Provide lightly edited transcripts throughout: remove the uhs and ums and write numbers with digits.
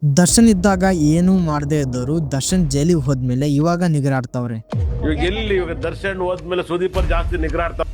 ದರ್ಶನ್ ಇದ್ದಾಗ ಏನು ಮಾಡದೇ ಇದ್ದವರು ದರ್ಶನ್ ಜೈಲಿಗೆ ಹೋದ್ಮೇಲೆ ಇವಾಗ ನಿಗರಾಡ್ತಾವ್ರೆ. ಇವಾಗ ದರ್ಶನ್ ಹೋದ್ಮೇಲೆ ಸುದೀಪ್ ಜಾಸ್ತಿ ನಿಗರಾಡ್ತಾವ.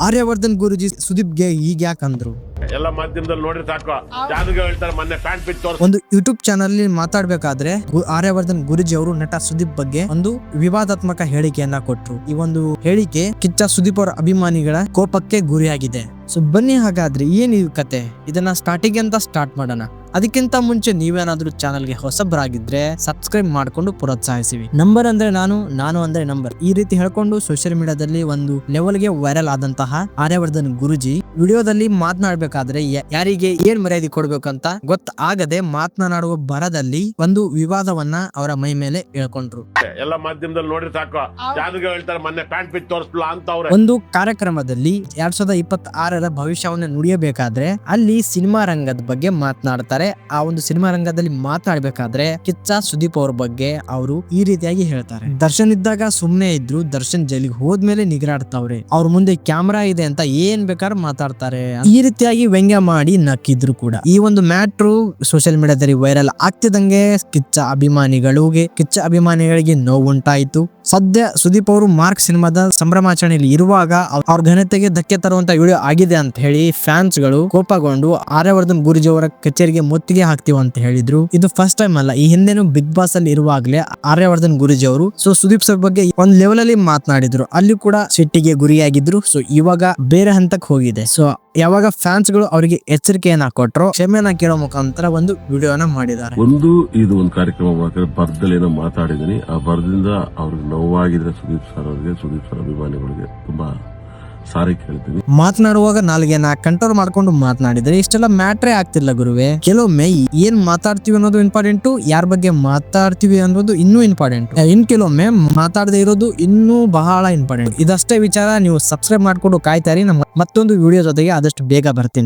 ಆರ್ಯವರ್ಧನ್ ಗುರುಜಿ ಸುದೀಪ್ಗೆ ಈಗ ಯಾಕಂದ್ರು ಎಲ್ಲ ಮಾಧ್ಯಮದಲ್ಲಿ ನೋಡ್ರಿ ಸಾಕು. ಜಾದೂಗೆ ಹೇಳ್ತಾರೆ ಮೊನ್ನೆ ಪ್ಯಾಂಟ್ ಪಿಚ್ ತೋರಿಸಿ. ಒಂದು ಯೂಟ್ಯೂಬ್ ಚಾನಲ್ ಮಾತಾಡ್ಬೇಕಾದ್ರೆ ಆರ್ಯವರ್ಧನ್ ಗುರುಜಿ ಅವರು ನಟ ಸುದೀಪ್ ಬಗ್ಗೆ ಒಂದು ವಿವಾದಾತ್ಮಕ ಹೇಳಿಕೆಯನ್ನ ಕೊಟ್ರು. ಈ ಒಂದು ಹೇಳಿಕೆ ಕಿಚ್ಚ ಸುದೀಪ್ ಅವರ ಅಭಿಮಾನಿಗಳ ಕೋಪಕ್ಕೆ ಗುರಿಯಾಗಿದೆ. ಸೊ ಬನ್ನಿ ಹಾಗಾದ್ರೆ ಏನ್ ಈ ಕತೆ, ಇದನ್ನ ಸ್ಟಾರ್ಟಿಂಗ್ ಅಂತ ಸ್ಟಾರ್ಟ್ ಮಾಡೋಣ. ಅದಕ್ಕಿಂತ ಮುಂಚೆ ನೀವೇನಾದ್ರೂ ಚಾನಲ್ಗೆ ಹೊಸಬರಾಗಿದ್ರೆ ಸಬ್ಸ್ಕ್ರೈಬ್ ಮಾಡ್ಕೊಂಡು ಪ್ರೋತ್ಸಾಹಿಸಿವಿ. ನಂಬರ್ ಅಂದ್ರೆ ನಾನು ಅಂದ್ರೆ ನಂಬರ್, ಈ ರೀತಿ ಹೇಳ್ಕೊಂಡು ಸೋಷಿಯಲ್ ಮೀಡಿಯಾದಲ್ಲಿ ಒಂದು ಲೆವೆಲ್ಗೆ ವೈರಲ್ ಆದಂತಹ ಆರ್ಯವರ್ಧನ್ ಗುರುಜಿ ವಿಡಿಯೋದಲ್ಲಿ ಮಾತನಾಡ್ಬೇಕಾದ್ರೆ ಯಾರಿಗೆ ಏನ್ ಮರ್ಯಾದೆ ಕೊಡ್ಬೇಕಂತ ಗೊತ್ತಾಗದೆ ಮಾತನಾಡುವ ಬರದಲ್ಲಿ ಒಂದು ವಿವಾದವನ್ನ ಅವರ ಮೈ ಮೇಲೆ ಹೇಳ್ಕೊಂಡ್ರು. ಎಲ್ಲ ಮಾಧ್ಯಮದಲ್ಲಿ ನೋಡ್ರಿ ಸಾಕು. ಜಾದೂಗೆ ಹೇಳ್ತಾರೆ ಮೊನ್ನೆ ಪ್ಯಾಂಟ್ ಪಿಚ್ ತೋರಿಸ್ಲಾ ಅಂತ ಅವ್ರೆ. ಒಂದು ಕಾರ್ಯಕ್ರಮದಲ್ಲಿ 2026 ಭವಿಷ್ಯವನ್ನು ನುಡಿಯಬೇಕಾದ್ರೆ ಅಲ್ಲಿ ಸಿನಿಮಾ ರಂಗದ ಬಗ್ಗೆ ಮಾತನಾಡ್ತಾರೆ. ಆ ಒಂದು ಸಿನಿಮಾ ರಂಗದಲ್ಲಿ ಮಾತಾಡ್ಬೇಕಾದ್ರೆ ಕಿಚ್ಚ ಸುದೀಪ್ ಅವ್ರ ಬಗ್ಗೆ ಅವರು ಈ ರೀತಿಯಾಗಿ ಹೇಳ್ತಾರೆ. ದರ್ಶನ್ ಇದ್ದಾಗ ಸುಮ್ನೆ ಇದ್ರು, ದರ್ಶನ್ ಜೈಲಿಗೆ ಹೋದ್ಮೇಲೆ ನಿಗರಾಡ್ತಾವ್ರೆ, ಅವ್ರ ಮುಂದೆ ಕ್ಯಾಮ್ರಾ ಇದೆ ಅಂತ ಏನ್ ಬೇಕಾದ್ರೂ ಮಾತಾಡ್ತಾರೆ, ಈ ರೀತಿಯಾಗಿ ವ್ಯಂಗ್ಯ ಮಾಡಿ ನಕ್ಕಿದ್ರು ಕೂಡ. ಈ ಒಂದು ಮ್ಯಾಟ್ರು ಸೋಷಿಯಲ್ ಮೀಡಿಯಾದಲ್ಲಿ ವೈರಲ್ ಆಗ್ತಿದಂಗೆ ಕಿಚ್ಚ ಅಭಿಮಾನಿಗಳಿಗೆ ನೋವುಂಟಾಯಿತು. ಸದ್ಯ ಸುದೀಪ್ ಅವರು ಮಾರ್ಕ್ ಸಿನಿಮಾದ ಸಂಭ್ರಮಾಚರಣೆಯಲ್ಲಿ ಇರುವಾಗ ಅವ್ರ ಘನತೆಗೆ ಧಕ್ಕೆ ತರುವಂತ ವಿಡಿಯೋ ಆಗಿದೆ ಅಂತ ಹೇಳಿ ಫ್ಯಾನ್ಸ್ ಗಳು ಕೋಪಗೊಂಡು ಆರ್ಯವರ್ಧನ್ ಗುರುಜಿ ಅವರ ಕಚೇರಿಗೆ ಮುತ್ತಿಗೆ ಹಾಕ್ತಿವ ಅಂತ ಹೇಳಿದ್ರು. ಇದು ಫಸ್ಟ್ ಟೈಮ್ ಅಲ್ಲ, ಈ ಹಿಂದೆನೂ ಬಿಗ್ ಬಾಸ್ ಅಲ್ಲಿ ಇರುವಾಗ್ಲೇ ಆರ್ಯವರ್ಧನ್ ಗುರುಜಿ ಅವರು ಸುದೀಪ್ ಸರ್ ಬಗ್ಗೆ ಒಂದ್ ಲೆವೆಲ್ ಅಲ್ಲಿ ಮಾತನಾಡಿದ್ರು, ಅಲ್ಲಿ ಕೂಡ ಸಿಟ್ಟಿಗೆ ಗುರಿಯಾಗಿದ್ರು. ಸೊ ಇವಾಗ ಬೇರೆ ಹಂತಕ್ಕೆ ಹೋಗಿದೆ. ಸೊ ಯಾವಾಗ ಫ್ಯಾನ್ಸ್ ಗಳು ಅವರಿಗೆ ಎಚ್ಚರಿಕೆಯನ್ನ ಕೊಟ್ಟರು, ಕ್ಷಮೆಯನ್ನ ಕೇಳೋ ಮುಖಾಂತರ ಒಂದು ವಿಡಿಯೋನ ಮಾಡಿದ್ದಾರೆ. ಇದು ಒಂದು ಕಾರ್ಯಕ್ರಮ ಬರ್ದಲ್ಲಿ ಏನೋ ಮಾತಾಡಿದೀನಿ. ಆ ಬರ್ದಿಂದ ಅವ್ರಿಗೆ ನೋವಾಗಿದ್ರೆ ಸುದೀಪ್ ಸರ್ ಅಭಿಮಾನಿಗಳಿಗೆ ತುಂಬಾ ಸಾರಿ ಕೇಳ್ತೀನಿ. ಮಾತನಾಡುವಾಗ ನಾಲ್ಗೆನ ಕಂಟ್ರೋಲ್ ಮಾಡ್ಕೊಂಡು ಮಾತನಾಡಿದ್ರೆ ಇಷ್ಟೆಲ್ಲ ಮ್ಯಾಟ್ರೇ ಆಗ್ತಿಲ್ಲ ಗುರುವೆ. ಕೆಲವೊಮ್ಮೆ ಏನ್ ಮಾತಾಡ್ತೀವಿ ಅನ್ನೋದು ಇಂಪಾರ್ಟೆಂಟ್, ಯಾರ ಬಗ್ಗೆ ಮಾತಾಡ್ತೀವಿ ಅನ್ನೋದು ಇನ್ನೂ ಇಂಪಾರ್ಟೆಂಟ್, ಕೆಲವೊಮ್ಮೆ ಮಾತಾಡದೇ ಇರೋದು ಇನ್ನೂ ಬಹಳ ಇಂಪಾರ್ಟೆಂಟ್. ಇದಷ್ಟೇ ವಿಚಾರ. ನೀವು ಸಬ್ಸ್ಕ್ರೈಬ್ ಮಾಡ್ಕೊಂಡು ಕಾಯ್ತಾರಿ. ಮತ್ತೊಂದು ವಿಡಿಯೋ ಜೊತೆಗೆ ಆದಷ್ಟು ಬೇಗ ಬರ್ತೀನಿ.